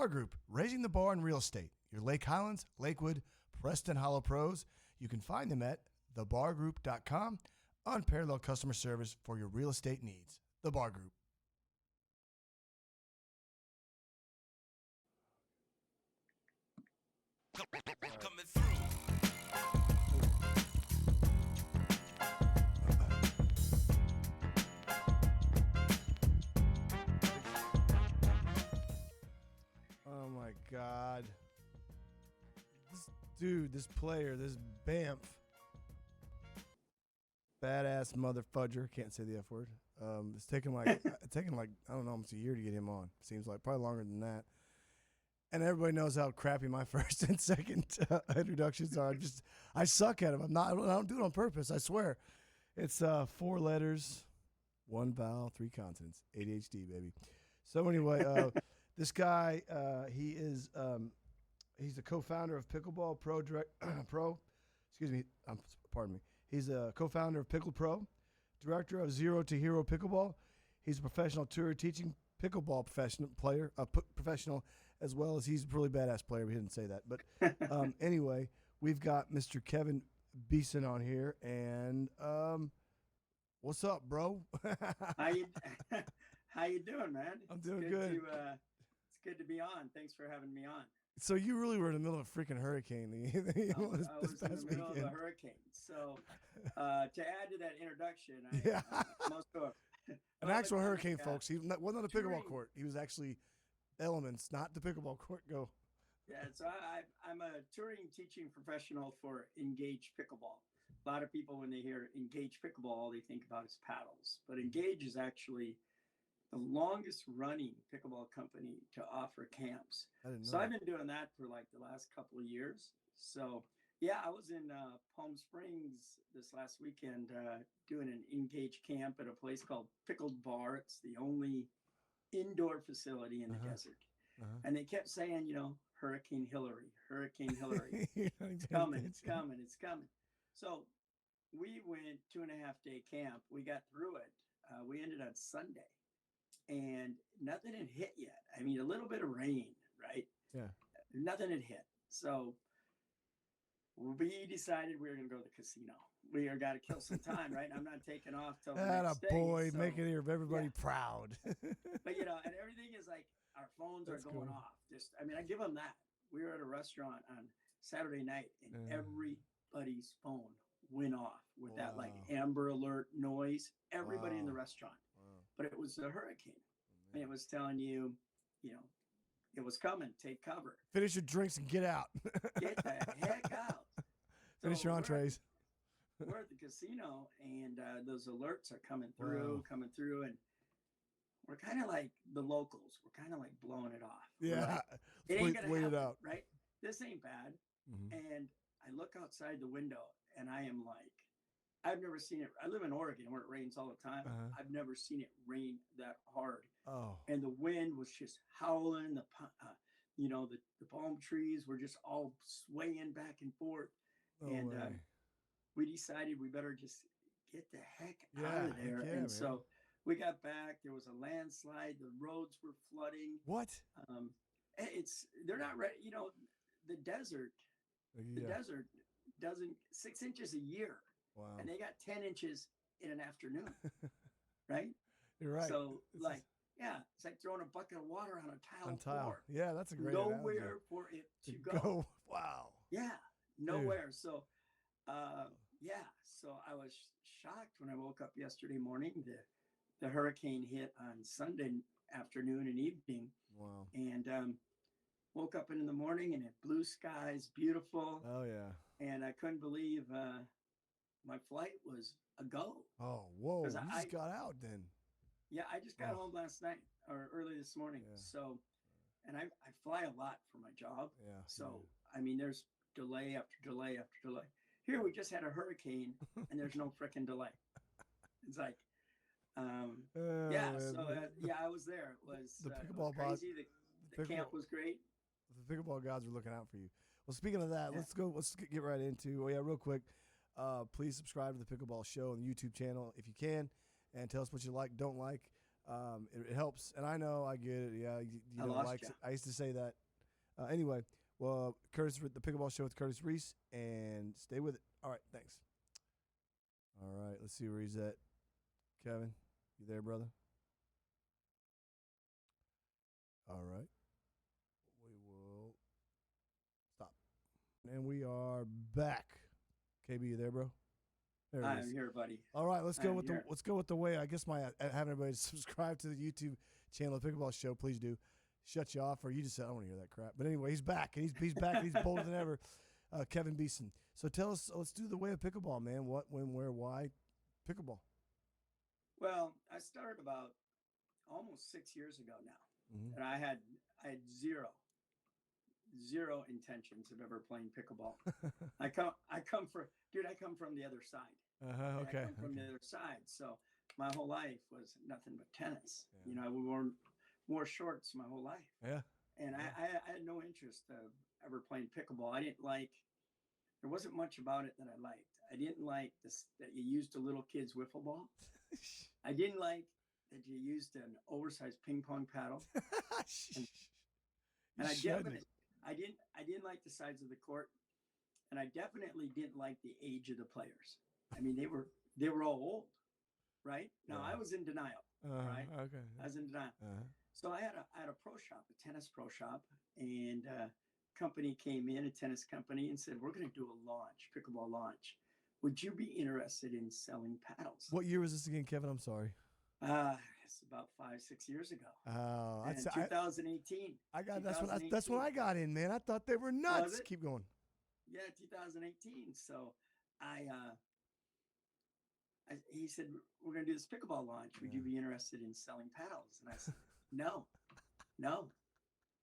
Bar Group, raising the bar in real estate. Your Lake Highlands, Lakewood, Preston Hollow pros. You can find them at thebargroup.com. Unparalleled customer service for your real estate needs. The Bar Group. Coming through. Oh my God. This dude, this player, this Bamf. Badass mother fudger. Can't say the F word. It's taken like I don't know, almost a year to get him on. Seems like probably longer than that. And everybody knows how crappy my first and second introductions are. I suck at them. I don't do it on purpose. I swear. It's 4 letters, 1 vowel, 3 consonants. ADHD, baby. So anyway, this guy, he's the co-founder of Pickleball Pardon me. He's a co-founder of PicklePro, director of Zero to Hero Pickleball. He's a professional tour teaching pickleball professional, as well as he's a really badass player. We didn't say that, but anyway, we've got Mr. Kevin Beeson on here, and what's up, bro? How you doing, man? I'm doing good. It's good to be on. Thanks for having me on. So you really were in the middle of a freaking hurricane. I was in the middle of a hurricane. So to add to that introduction, an actual hurricane, folks. He wasn't on the pickleball court. He was actually elements, not the pickleball court. Go. Yeah, so I'm a touring teaching professional for Engage Pickleball. A lot of people, when they hear Engage Pickleball, all they think about is paddles. But Engage is actually the longest running pickleball company to offer camps. I've been doing that for like the last couple of years. So yeah, I was in Palm Springs this last weekend doing an Engage camp at a place called Pickleball. It's the only indoor facility in the desert. And they kept saying, Hurricane Hillary. It's coming. So we went 2.5-day camp. We got through it. We ended on Sunday. And nothing had hit yet. I mean, a little bit of rain, right? Yeah. Nothing had hit. So we decided we were going to go to the casino. We got to kill some time, right? I'm not taking off till the next day. Boy, so, making everybody proud. But, and everything is like our phones are going off. I give them that. We were at a restaurant on Saturday night, and everybody's phone went off with that like Amber Alert noise. Everybody in the restaurant. But it was a hurricane, and it was telling you, it was coming. Take cover. Finish your drinks and get out. Get the heck out. Finish your entrees. We're at the casino, and those alerts are coming through, and we're kind of like the locals. We're kind of like blowing it off. Yeah, it ain't gonna happen, out. Right? This ain't bad. And I look outside the window, and I am like, I've never seen it. I live in Oregon where it rains all the time. I've never seen it rain that hard. Oh. And the wind was just howling. The palm trees were just all swaying back and forth. We decided we better just get the heck out of there. So we got back. There was a landslide. The roads were flooding. What? They're not ready. The desert doesn't 6 inches a year. Wow. And they got 10 inches in an afternoon, right? You're right. So it's like throwing a bucket of water on a tile floor. Yeah, that's a great nowhere analogy. For it to go. Wow. Yeah, nowhere. Dude. So, so I was shocked when I woke up yesterday morning. The hurricane hit on Sunday afternoon and evening. Wow. And woke up in the morning and it blue skies, beautiful. Oh yeah. And I couldn't believe my flight was a go. Oh, whoa. You just got out then. Yeah, I just got home last night or early this morning. Yeah. So, and I fly a lot for my job. Yeah. So, there's delay after delay after delay. Here, we just had a hurricane and there's no freaking delay. It's like, I was there. It was, the pickleball crazy. The camp was great. The pickleball gods are looking out for you. Well, speaking of that, let's get right into, real quick. Please subscribe to the Pickleball Show on the YouTube channel if you can, and tell us what you like, don't like. It helps, and I know I get it. Yeah, I know, lost ya. I used to say that. Anyway, well, Curtis, the Pickleball Show with Curtis Reese, and stay with it. All right, thanks. All right, let's see where he's at. Kevin, you there, brother? All right. We will stop. And we are back. KB, you there, bro? There it I'm is. here, buddy. All right, let's go I'm with here. let's go with the way. I guess having everybody subscribe to the YouTube channel, the Pickleball Show. Please do. Shut you off, or you just said I don't want to hear that crap. But anyway, he's back, and he's back, and he's bolder than ever. Kevin Beeson. So tell us, let's do the way of pickleball, man. What, when, where, why, pickleball. Well, I started about almost 6 years ago now, and I had zero intentions of ever playing pickleball. I come from the other side. Okay. I come from the other side, so my whole life was nothing but tennis. Yeah. You know, we wore shorts my whole life. Yeah. And I had no interest of ever playing pickleball. There wasn't much about it that I liked. I didn't like this, that you used a little kid's wiffle ball. I didn't like that you used an oversized ping pong paddle. And I didn't like the size of the court. And I definitely didn't like the age of the players. I mean, they were all old, right? Now I was in denial, right? Okay. I was in denial. So I had a pro shop, a tennis pro shop, and company came in, a tennis company, and said, we're going to do a launch, pickleball launch. Would you be interested in selling paddles? What year was this again, Kevin? I'm sorry. It's about 5-6 years ago. Oh, 2018. That's when I got in, man. I thought they were nuts. Keep going. Yeah, 2018. So he said, we're going to do this pickleball launch. Would you be interested in selling paddles? And I said, no.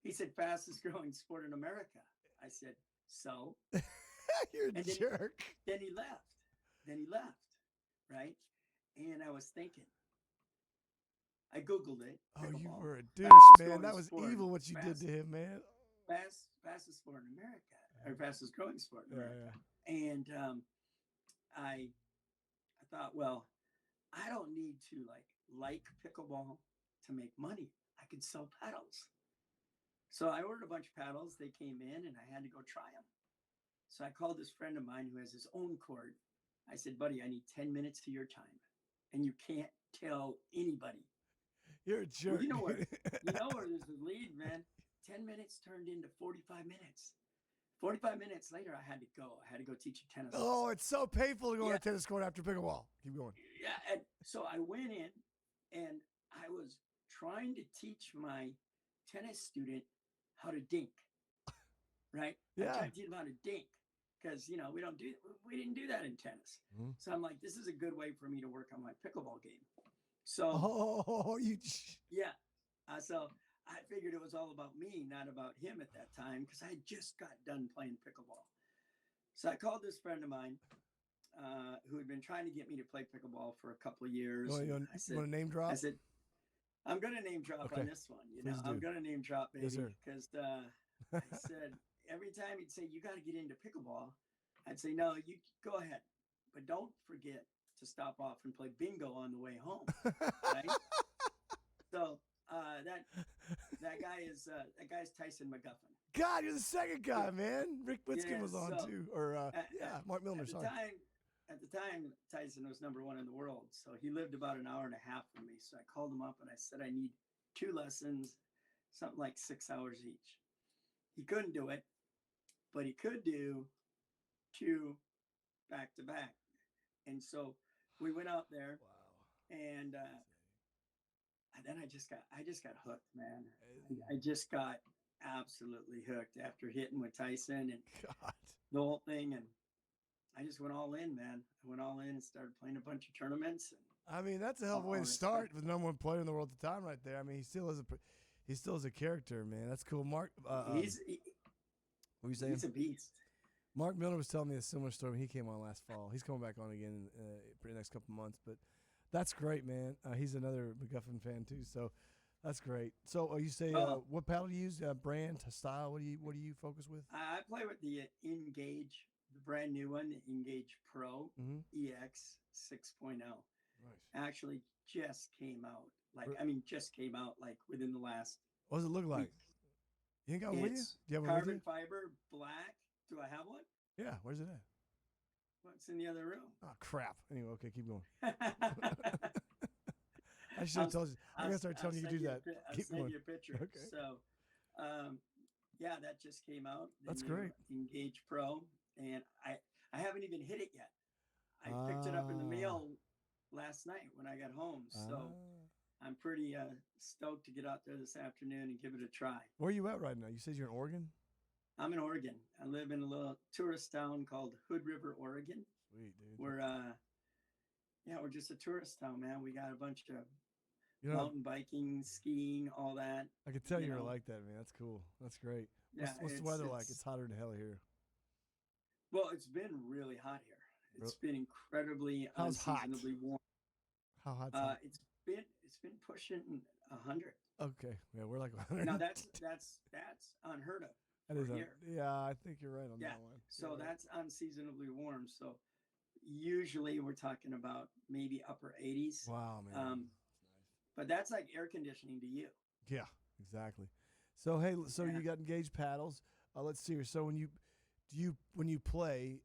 He said, fastest growing sport in America. I said, so? You're a jerk. Then he left, right? And I was thinking, I Googled it. Oh, you pickleball. were a douche, man. That was evil what you did to him, man. Fastest sport in America, or fastest growing sport in America. Yeah. And I thought, well, I don't need to like pickleball to make money. I could sell paddles. So I ordered a bunch of paddles. They came in, and I had to go try them. So I called this friend of mine who has his own court. I said, buddy, I need 10 minutes of your time, and you can't tell anybody. You're a jerk. Well, you know where there's a lead, man. 10 minutes turned into 45 minutes. 45 minutes later, I had to go. I had to go teach a tennis. Oh, it's so painful to go on a tennis court after pickleball. Keep going. Yeah, and so I went in, and I was trying to teach my tennis student how to dink, right? Yeah. I tried to teach him how to dink because, we didn't do that in tennis. Mm-hmm. So I'm like, this is a good way for me to work on my pickleball game. So, yeah. So I figured it was all about me, not about him at that time, because I had just got done playing pickleball. So I called this friend of mine who had been trying to get me to play pickleball for a couple of years. You want to name drop? I said, I'm going to name drop on this one. I'm going to name drop, baby, because I said every time he'd say, you got to get into pickleball, I'd say, no, you go ahead, but don't forget to stop off and play bingo on the way home. Right? So that guy's Tyson McGuffin. God, you're the second guy, man. Rick Witzkin was on too, or Mark Milner. At the time, Tyson was number 1 in the world. So he lived about an hour and a half from me. So I called him up and I said, I need 2 lessons, something like 6 hours each. He couldn't do it, but he could do 2 back to back. And so we went out there, and then I just got hooked, man. I just got absolutely hooked after hitting with Tyson and the whole thing, and I just went all in, man. I went all in and started playing a bunch of tournaments. And I mean, that's a hell of a way to start with the number 1 player in the world at the time, right there. I mean, he still is a character, man. That's cool, Mark. What were you saying? He's a beast. Mark Milner was telling me a similar story when he came on last fall. He's coming back on again for the next couple months, but that's great, man. He's another McGuffin fan too, so that's great. So you say what paddle do you use? Brand, style? What do you focus with? I play with the Engage, the brand new one, the Engage Pro EX 6.0. Nice. actually just came out. Like, Re- I mean, just came out like within the last What does it look like? week. You ain't got one with you? It's Do you have one with carbon you? fiber, black. Do I have one? Yeah. Where's it at? What's in the other room? Oh crap. Anyway, okay, keep going. I should I'll, have told you. I'm gonna start telling you to do that. I'll Keep send going. you a picture. Okay. So, yeah, that just came out. The That's new great. Engage Pro, and I haven't even hit it yet. I picked it up in the mail last night when I got home. So I'm pretty stoked to get out there this afternoon and give it a try. Where are you at right now? You said you're in Oregon? I'm in Oregon. I live in a little tourist town called Hood River, Oregon. Sweet, dude. We're just a tourist town, man. We got a bunch of You know, mountain biking, skiing, all that. I could tell you were know. like that, man. That's cool. That's great. Yeah, What's the weather like? It's hotter than hell here. Well, it's been really hot here. It's been incredibly How's hot? unseasonably warm. How hot's hot? It's been pushing 100. Okay. Yeah, we're like 100. Now that's unheard of. That is here. Yeah, I think you're right on Yeah. that one. So You're right. that's unseasonably warm. So usually we're talking about maybe upper 80s. Wow, man. That's nice. But that's like air conditioning to you. Yeah, exactly. So hey, so Yeah. you got engaged paddles. Let's see here. So when you play,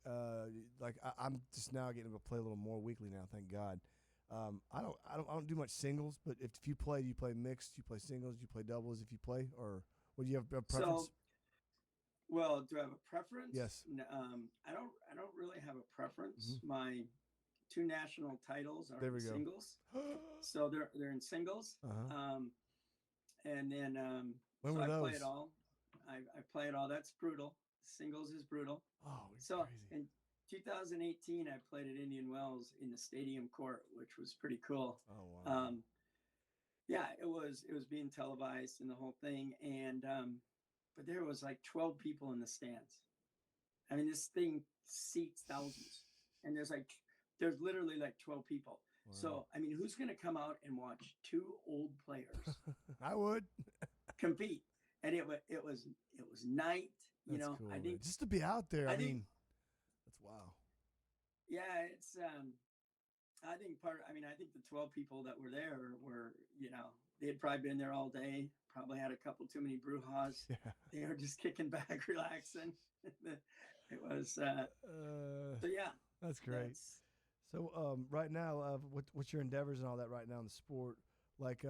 like I'm just now getting to play a little more weekly now. Thank God. I don't do much singles, but if you play, do you play mixed? Do you play singles? Do you play doubles? If you play, or would you have a preference? So, well, do I have a preference? Yes. I don't really have a preference. Mhm. My 2 national titles are There in we go. singles. So they're in singles. Uh-huh. And then When so were I those? play it all. I play it all. That's brutal. Singles is brutal. Oh, it's So crazy. in 2018, I played at Indian Wells in the stadium court, which was pretty cool. Oh wow. Yeah, it was being televised and the whole thing. And but there was like 12 people in the stands. I mean, this thing seats thousands, and there's literally like 12 people. Wow. So I mean, who's going to come out and watch 2 old players I would. compete? And it was night. You That's know, cool, I man. think Just to be out there. I think- mean, that's wow. yeah, it's I think the 12 people that were there were, they had probably been there all day, probably had a couple too many brujas. Yeah. They were just kicking back, relaxing. It was so yeah. That's great. So right now, what's your endeavors and all that right now in the sport? Like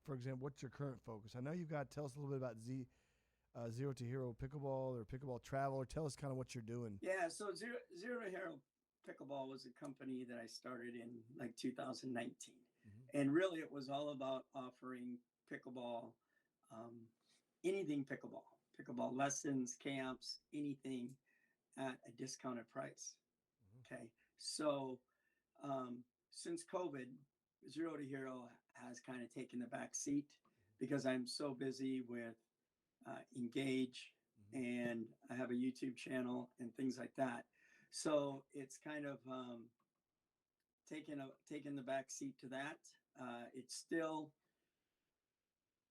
for example, what's your current focus? I know you got. Tell us a little bit about Zero to Hero Pickleball or Pickleball Travel, or tell us kind of what you're doing. Yeah, so Zero to Hero Pickleball was a company that I started in like 2019, and really it was all about offering pickleball, anything pickleball lessons, camps, anything at a discounted price. Okay, so since COVID, Zero to Hero has kind of taken the back seat because I'm so busy with Engage, and I have a YouTube channel and things like that. So it's kind of taken the back seat to that. It's still,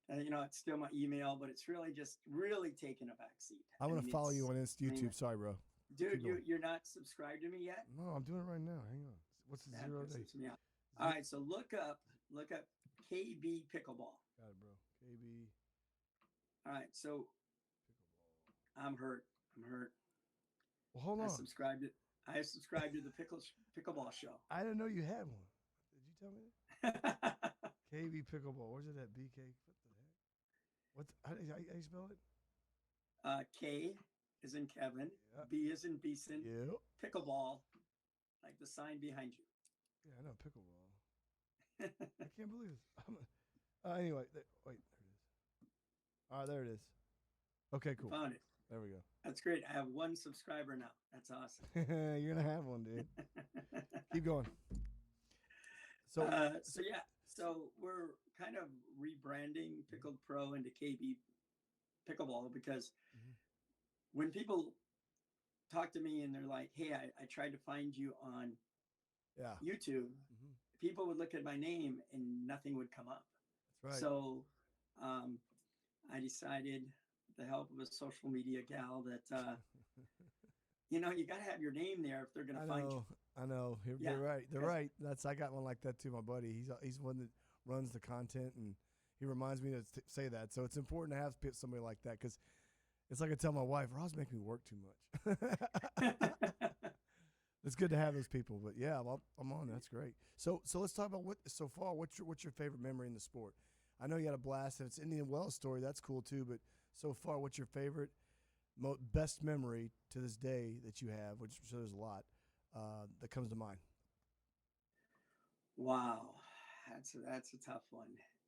it's still my email, but it's really taken a back seat. I want to follow you on YouTube. Sorry, bro. Dude, you're not subscribed to me yet? No, I'm doing it right now. Hang on. What's the That zero day? pisses me off. All right, so look up KB Pickleball. Got it, bro. KB. All right, so Pickleball. I'm hurt. Well, hold on. I subscribed to the Pickleball show. I didn't know you had one. Did you tell me that? KB Pickleball. Where's it at? BK. What the heck? How you spell it? K is in Kevin. Yeah. B is in Beeson. Yep. Pickleball, like the sign behind you. Yeah, I know pickleball. I can't believe this. Anyway, wait, there it is. All right, there it is. Okay, cool. Found it. There we go. That's great. I have 1 subscriber now. That's awesome. You're gonna have one, dude. Keep going. So we're kind of rebranding PicklePro into KB Pickleball because when people talk to me and they're like, "Hey, I tried to find you on YouTube," people would look at my name and nothing would come up. That's right. So I decided, with the help of a social media gal, that you know, you got to have your name there if they're going to find you. I know. Yeah, They're right. They're 'cause- right. I got one like that too. My buddy. He's one that runs the content, and he reminds me to say that. So it's important to have somebody like that because it's like I tell my wife, Ross making me work too much. It's good to have those people, but yeah, I'm on. That's great. So let's talk about so far. What's your favorite memory in the sport? I know you had a blast. If it's Indian Wells story, that's cool too. But so far, what's your favorite, best memory to this day that you have? Which I'm sure there's a lot that comes to mind. Wow, that's a tough one.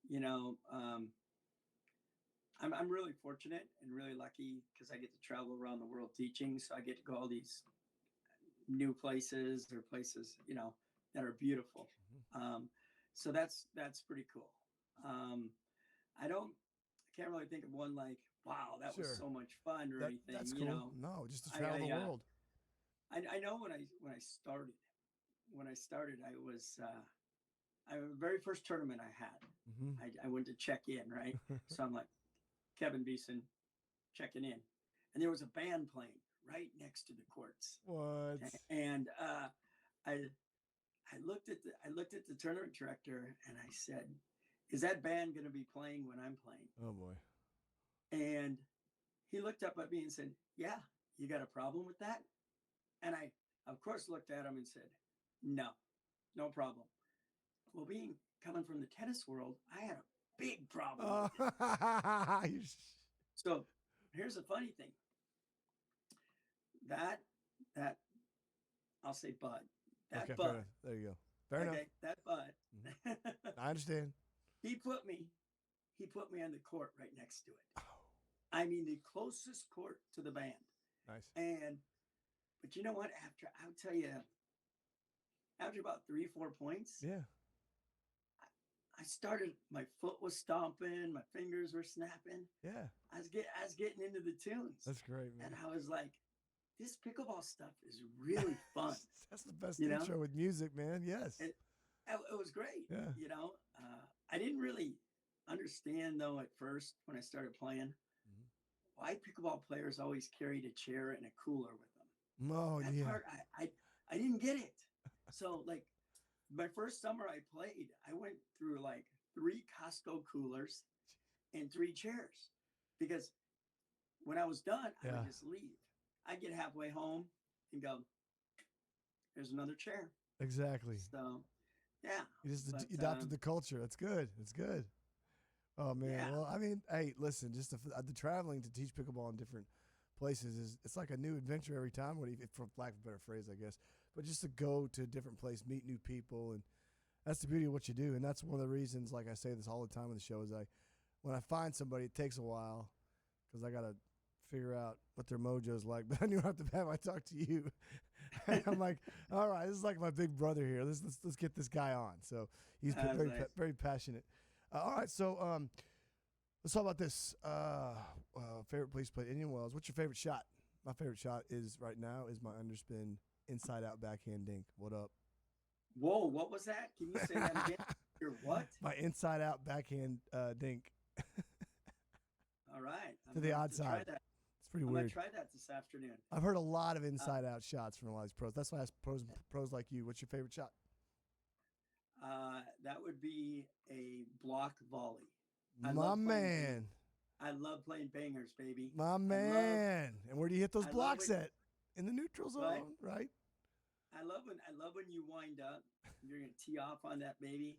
You know, I'm really fortunate and really lucky because I get to travel around the world teaching. So I get to go all these new places or places, you know, that are beautiful. So that's pretty cool. Um, I can't really think of one like, wow, that was Sure. so much fun or anything. That's You cool. know, No, just to I travel the I, world. I know when I started, I was the very first tournament I had. Mm-hmm. I went to check in, right? So I'm like, Kevin Beeson checking in, and there was a band playing right next to the courts. What? And I looked at the tournament director and I said, "Is that band going to be playing when I'm playing?" Oh boy. And he looked up at me and said, "Yeah, you got a problem with that?" And I, of course, looked at him and said, "No, no problem." Well, being coming from the tennis world, I had a big problem with it. So here's the funny thing. That I'll say Bud. That Okay, fair Bud. enough. There you go. Fair enough. Okay, that Bud. I understand. He put me on the court right next to it. I mean, the closest court to the band. Nice. But you know what? I'll tell you, after about 3-4 points, Yeah. I started. My foot was stomping, my fingers were snapping. Yeah. I was getting into the tunes. That's great, man. And I was like, this pickleball stuff is really fun. That's the best You know? intro with music, man. Yes. It was great. Yeah. You know, I didn't really understand though at first when I started playing why pickleball players always carried a chair and a cooler with them. Oh, That yeah. part, I didn't get it. So like my first summer I played, I went through like 3 Costco coolers and 3 chairs because when I was done, I Yeah. would just leave. I'd get halfway home and go, there's another chair. Exactly. So, yeah. You just adopted the culture. That's good. That's good. Oh man. Yeah. Well, I mean, hey, listen, just the traveling to teach pickleball in different places it's like a new adventure every time. For lack of a better phrase, I guess. But just to go to a different place, meet new people, and that's the beauty of what you do. And that's one of the reasons, like I say this all the time on the show, is when I find somebody, it takes a while because I gotta figure out what their mojo's like. But I knew off the bat when I talked to you. I'm like, all right, this is like my big brother here. Let's get this guy on. So he's very nice. very passionate. All right, so let's talk about this. Favorite place to play Indian Wells. What's your favorite shot? My favorite shot right now is my underspin inside out backhand dink. What up? Whoa, what was that? Can you say that again? Your what? My inside out backhand dink. All right. To the odd side. It's pretty I'm weird. going to try that this afternoon. I've heard a lot of inside out shots from a lot of these pros. That's why I ask pros like you, what's your favorite shot? That would be a block volley. My man. I love playing bangers, baby. My man. And where do you hit those blocks at? In the neutral zone, right? I love when you wind up. You're gonna tee off on that baby,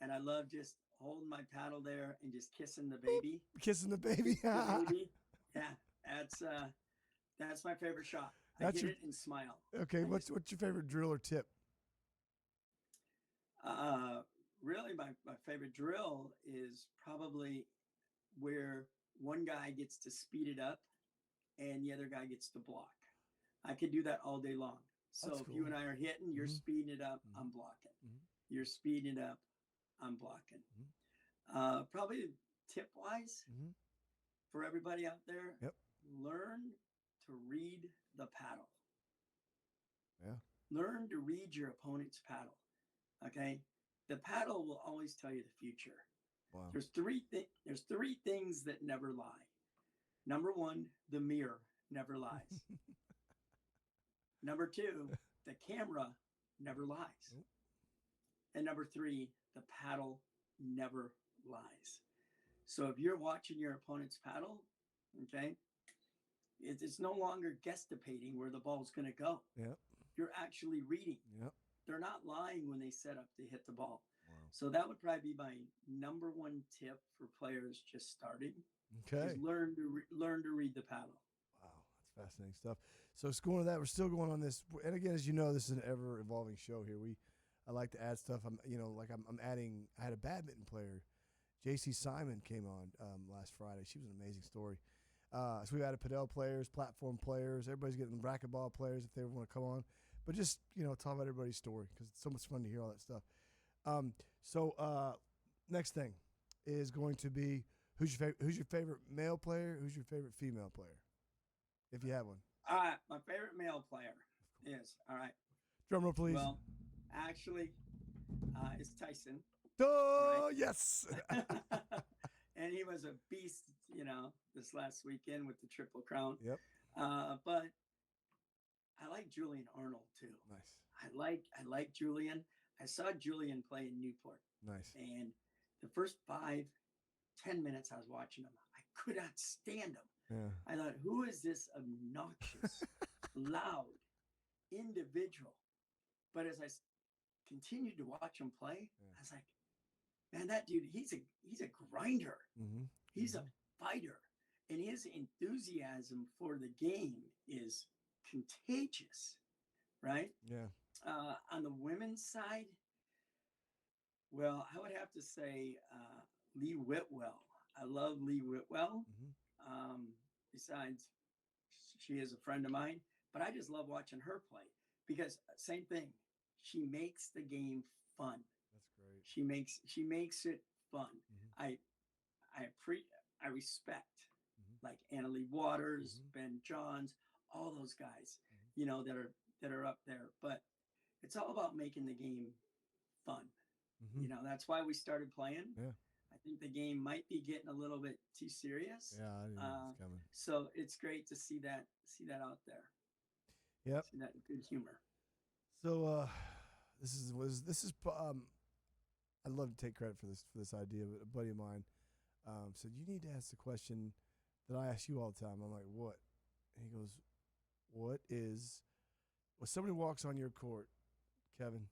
and I love just holding my paddle there and just kissing the baby. Kissing the baby. The baby. Yeah, that's my favorite shot. I get it and smile. Okay, what's your favorite drill or tip? Really, my favorite drill is probably where one guy gets to speed it up and the other guy gets to block. I could do that all day long. So That's if cool. you and I are hitting, you're speeding it up, I'm blocking. You're speeding it up, I'm blocking. Probably tip wise for everybody out there, learn to read the paddle. Yeah. Learn to read your opponent's paddle. Okay. The paddle will always tell you the future. Wow. There's three things that never lie. Number one, the mirror never lies. Number 2, the camera never lies. And number 3, the paddle never lies. So if you're watching your opponent's paddle, okay, it's no longer guesstipating where the ball's going to go. Yep. You're actually reading. Yep. They're not lying when they set up to hit the ball. Wow. So that would probably be my number 1 tip for players just starting. Okay. Is learn to read the paddle. Wow, that's fascinating stuff. So going to that, we're still going on this, and again, as you know, this is an ever evolving show here. I like to add stuff. I'm adding. I had a badminton player, JC Simon, came on last Friday. She was an amazing story. So we've added padel players, platform players. Everybody's getting racquetball players if they ever want to come on. But just talk about everybody's story because it's so much fun to hear all that stuff. Next thing is going to be who's your favorite male player? Who's your favorite female player? If you have one. My favorite male player is, all right. Drum roll, please. Well, actually, it's Tyson. Oh, right? Yes. And he was a beast, this last weekend with the Triple Crown. Yep. But I like Julian Arnold too. Nice. I like Julian. I saw Julian play in Newport. Nice. And the first 5-10 minutes I was watching him, I could not stand him. Yeah. I thought, who is this obnoxious, loud individual? But as I continued to watch him play, I was like, man, that dude, he's a grinder. Mm-hmm. He's a fighter. And his enthusiasm for the game is contagious, right? Yeah. On the women's side, well, I would have to say Lee Whitwell. I love Lee Whitwell. Mm-hmm. Besides, she is a friend of mine, but I just love watching her play because same thing. She makes the game fun. That's great. She makes it fun. Mm-hmm. I respect mm-hmm. like Annalie Waters, mm-hmm. Ben Johns, all those guys, mm-hmm. that are up there. But it's all about making the game fun. Mm-hmm. That's why we started playing. Yeah. I think the game might be getting a little bit too serious. Yeah, I know it's coming. So it's great to see that out there. Yep. See that good humor. So this is I'd love to take credit for this idea, but a buddy of mine said you need to ask the question that I ask you all the time. I'm like, what? And he goes, when somebody walks on your court, Kevin,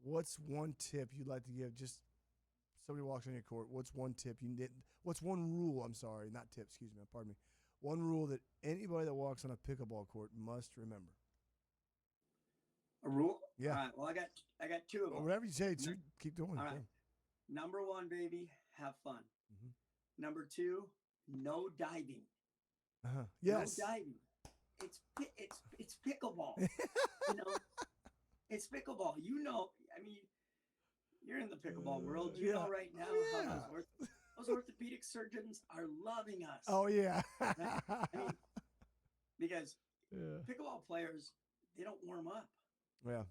what's one tip you'd like to give? Just somebody walks on your court, what's one tip you didn't? What's one rule? I'm sorry, not tip. Excuse me. Pardon me. One rule that anybody that walks on a pickleball court must remember. A rule? Yeah. All right. Well, I got 2 of them. Whatever you say, keep doing. All right. Number 1, baby, have fun. Mm-hmm. Number 2, no diving. Yes. No diving. It's pickleball. It's pickleball. I mean, you're in the pickleball world. You know right now how those orthopedic surgeons are loving us. Oh yeah. Right? I mean, because pickleball players, they don't warm up. Yeah.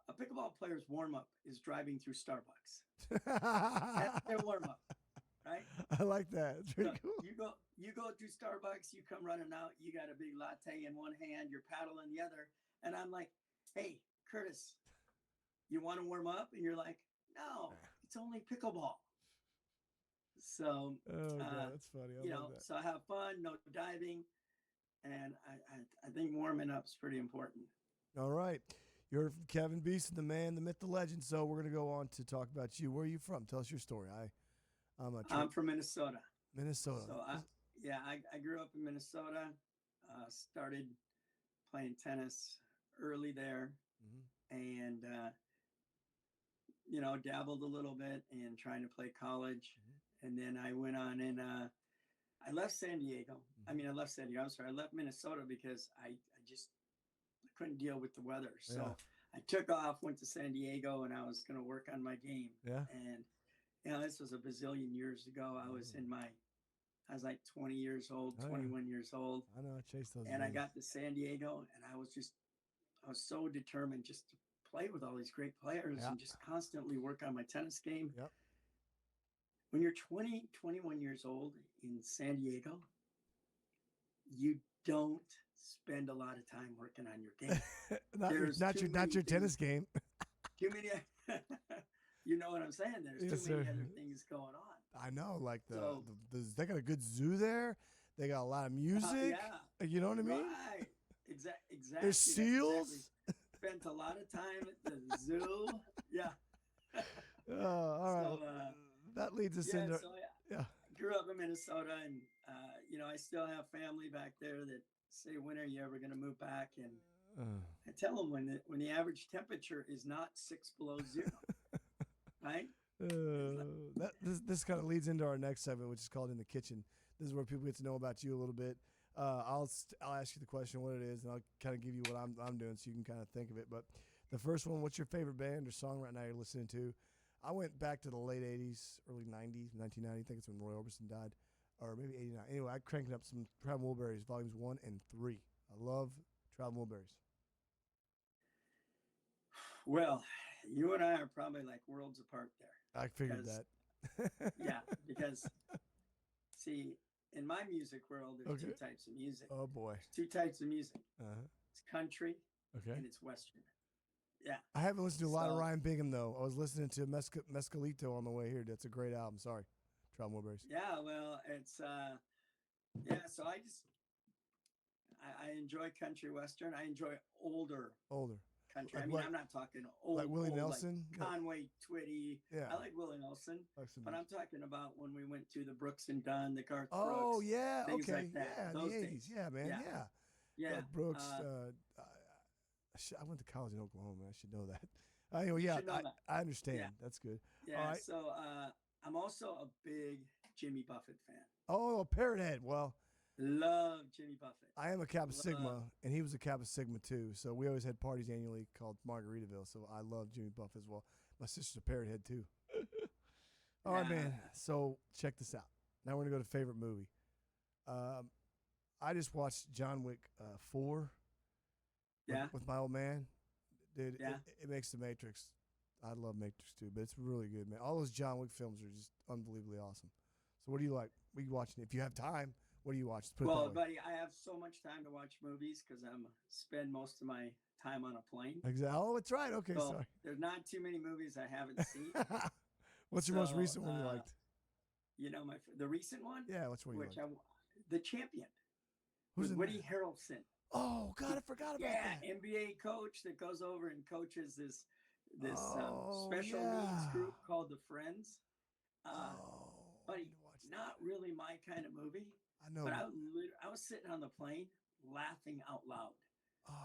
A pickleball player's warm up is driving through Starbucks. That's their warm up, right? I like that. It's pretty cool. You go through Starbucks, you come running out, you got a big latte in one hand, your paddle in the other, and I'm like, hey, Curtis, you want to warm up? And you're like, no, it's only pickleball. So, God, that's funny. I love that. So have fun, no diving, and I think warming up is pretty important. All right. You're Kevin Beeson, the man, the myth, the legend. So we're going to go on to talk about you. Where are you from? Tell us your story. I'm from Minnesota. Minnesota. So I grew up in Minnesota. Started playing tennis early there, and dabbled a little bit in trying to play college, and then I went on and I left San Diego. I left Minnesota because I couldn't deal with the weather. So I took off, went to San Diego, and I was going to work on my game. Yeah. And this was a bazillion years ago. I was like 20 years old, 21 years old. I know, I chased those. And I got to San Diego, and I was so determined just to play with all these great players and just constantly work on my tennis game. Yep. When you're 20, 21 years old in San Diego, you don't spend a lot of time working on your game. not your tennis game. Too many. You know what I'm saying? There's Yes, too many sir. other things going on. I know, like So- they got a good zoo there. They got a lot of music. Yeah. You know what I mean? Right. Exactly. There's seals. Exactly. Spent a lot of time at the zoo. Yeah. All right. So, That leads us yeah. into So yeah. I grew up in Minnesota, and I still have family back there that say, "When are you ever going to move back?" And I tell them when the average temperature is not 6 below zero, right? This kind of leads into our next segment, which is called In the Kitchen. This is where people get to know about you a little bit. I'll ask you the question what it is, and I'll kind of give you what I'm doing, so you can kind of think of it. But the first one, what's your favorite band or song right now you're listening to? I went back to the late 80s, early 90s, 1990. I think it's when Roy Orbison died, or maybe 89. Anyway, I cranked up some Traveling Wilburys, volumes 1 and 3. I love Traveling Wilburys. Well, you and I are probably like worlds apart there. I figured that. Yeah, because see, in my music world, there's two types of music. Oh boy. There's 2 types of music. Uh-huh. It's country Okay. and it's Western. Yeah. I haven't listened to a lot of So- Ryan Bingham though. I was listening to Mescalito on the way here. That's a great album. Sorry, Traveling Wilburys. Yeah, well, it's so I enjoy country Western. I enjoy older country. Like I mean, what? I'm not talking old, Like Willie old, Nelson? like Conway Twitty. Yeah. I like Willie Nelson, Like some- but I'm talking about when we went to the Brooks and Dunn, the Garth Oh Brooks. yeah, things okay, like that. yeah, in Those the 80s, days. yeah, man, Yeah. yeah. Yeah, Garth Brooks. I went to college in Oklahoma. Man. I should know that. Anyway, yeah, should know that. I understand. Yeah. That's good. yeah. all right. So I'm also a big Jimmy Buffett fan. Oh, Parrot Head. Well, Love Jimmy Buffett. I am a Kappa Sigma, and he was a Kappa Sigma too. So we always had parties annually called Margaritaville. So I love Jimmy Buffett as well. My sister's a Parrot Head too. All right, man. So check this out. Now we're gonna go to favorite movie. I just watched John Wick 4. Yeah. With my old man, dude. Yeah. It makes the Matrix. I love Matrix too, but it's really good, man. All those John Wick films are just unbelievably awesome. So what do you like? What are you watching? If you have time, what do you watch? Let's put it Well, that way. buddy, I have so much time to watch movies because I'm spend most of my time on a plane. Exactly. Oh, it's right. Okay, So sorry. there's not too many movies I haven't seen. What's your most So, recent one you liked? You know, the recent one, Yeah, which one you which liked? The Champion, Who's with in Woody that? Harrelson. Oh God, I forgot about Yeah, that. NBA coach that goes over and coaches this Oh, special needs yeah. group called the Friends. I Buddy, need to watch that. not really my kind of movie. I know. But I was sitting on the plane laughing out loud.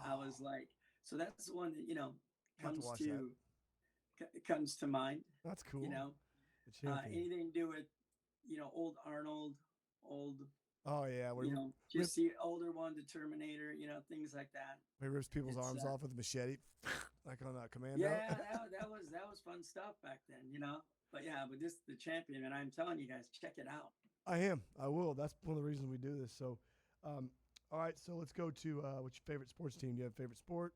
I was Oh, like, so that's the one that I'll have to comes watch comes to mind. that's cool. You know, The Champion. anything to do with old Arnold, old Oh yeah, where he just the older one, the Terminator, things like that. rips people's it's, arms off with a machete, like on Commando. Yeah, that was fun stuff back then. But yeah, but the Champion, and I'm telling you guys, check it out. I am. I will. That's one of the reasons we do this. So, all right. So let's go to what's your favorite sports team? Do you have a favorite sport?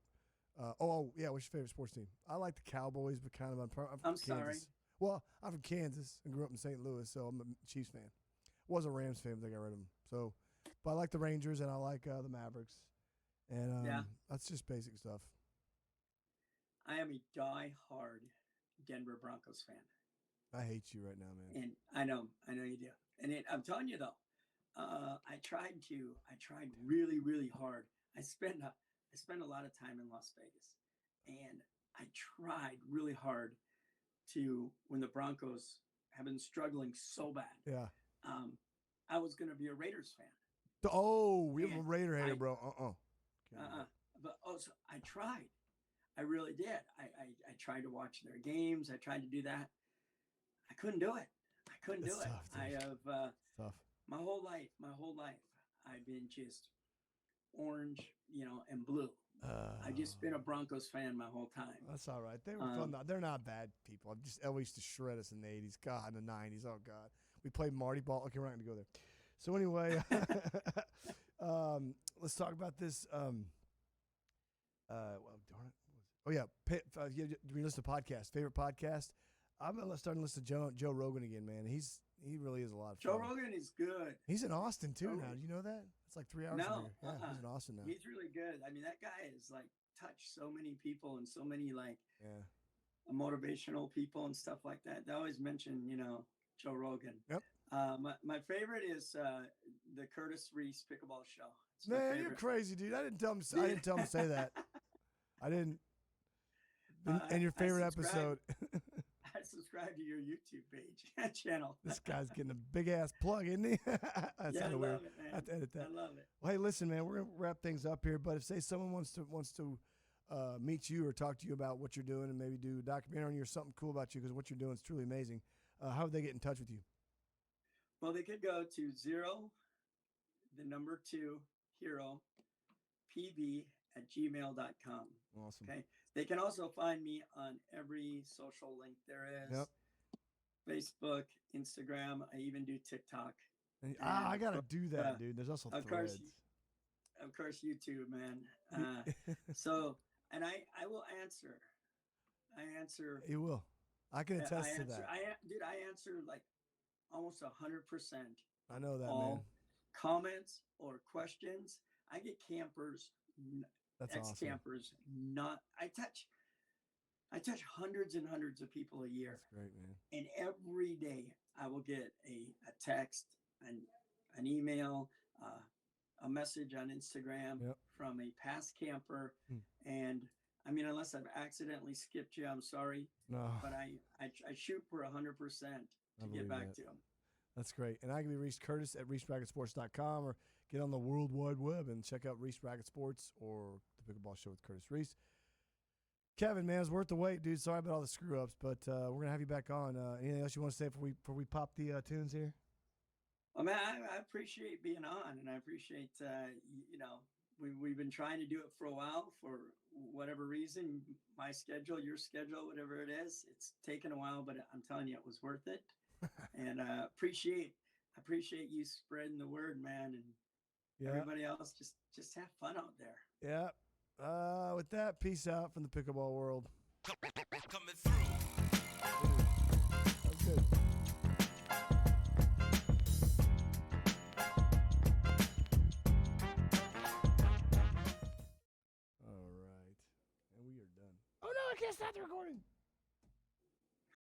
Yeah. What's your favorite sports team? I like the Cowboys, but kind of I'm from I'm Kansas. sorry. Well, I'm from Kansas and grew up in St. Louis, so I'm a Chiefs fan. Was a Rams fan, but they got rid of them. So, but I like the Rangers and I like the Mavericks, and that's just basic stuff. I am a die-hard Denver Broncos fan. I hate you right now, man. And I know you do. And I'm telling you though, I tried really, really hard. I spent a lot of time in Las Vegas, and I tried really hard to, when the Broncos have been struggling so bad. Yeah. I was going to be a Raiders fan. Oh, we have a And Raider hater, I- bro. But so I tried. I really did. I tried to watch their games. I tried to do that. I couldn't do it. It's tough, dude. I have Tough. my whole life, I've been just orange, and blue. I've just been a Broncos fan my whole time. That's all right. They were fun. They're not bad people. Just Elway used to shred us in the 80s. God, in the 90s. Oh, God. We played Marty Ball. Okay, we're not going to go there. So, anyway, let's talk about this. Well, darn it. Oh, yeah. Do we listen to podcasts? Favorite podcast? I'm starting to listen to Joe Rogan again, man. He really is a lot of fun. Joe Rogan is good. He's in Austin, too, Joe now. Rogan. Do you know that? It's like 3 hours No, from here. Yeah, he's in Austin now. He's really good. I mean, that guy has like touched so many people and so many like Yeah. motivational people and stuff like that. They always mention, Joe Rogan. Yep. My favorite is the Curtis Reese Pickleball Show. It's my Man, favorite. you're crazy, dude. I didn't tell him. I didn't tell him to say that. I didn't. And your favorite episode. I subscribe to your YouTube page channel. This guy's getting a big ass plug, isn't he? That's Yeah, I kind of weird. love it, man. I have to edit that. I love it. Well, hey, listen, man. We're gonna wrap things up here. But if say someone wants to meet you or talk to you about what you're doing and maybe do a documentary on you or something cool about you because what you're doing is truly amazing, how would they get in touch with you? Well, they could go to 0, the number 2, hero, pb@gmail.com. Awesome. Okay. They can also find me on every social link there is. Yep. Facebook, Instagram. I even do TikTok. I gotta do that, dude. There's also of Threads. course, YouTube, man. So, and I will answer. I answer. You will. I can attest to answer, that. I answer like almost 100%. I know that, all man. comments or questions. I get campers, That's awesome. ex-campers. I touch hundreds and hundreds of people a year. That's great, man. And every day I will get a text, an email, a message on Instagram from a past camper. And I mean, unless I've accidentally skipped you, I'm sorry. No. But I shoot for 100% to get back to them. That's great. And I can be reached Curtis at ReeseBracketSports.com or get on the World Wide Web and check out Reese Bracket Sports or the Pickleball Show with Curtis Reese. Kevin, man, it's worth the wait, dude. Sorry about all the screw ups, but we're gonna have you back on. Anything else you want to say before we pop the tunes here? Well, man, I appreciate being on, and I appreciate we've been trying to do it for a while for whatever reason, my schedule, your schedule, whatever it is. It's taken a while, but I'm telling you, it was worth it. And appreciate you spreading the word, man, and everybody else just have fun out there. Yeah. With that, peace out from the pickleball world. Coming through. That was good. All right. And we are done. Oh, no, I can't stop the recording.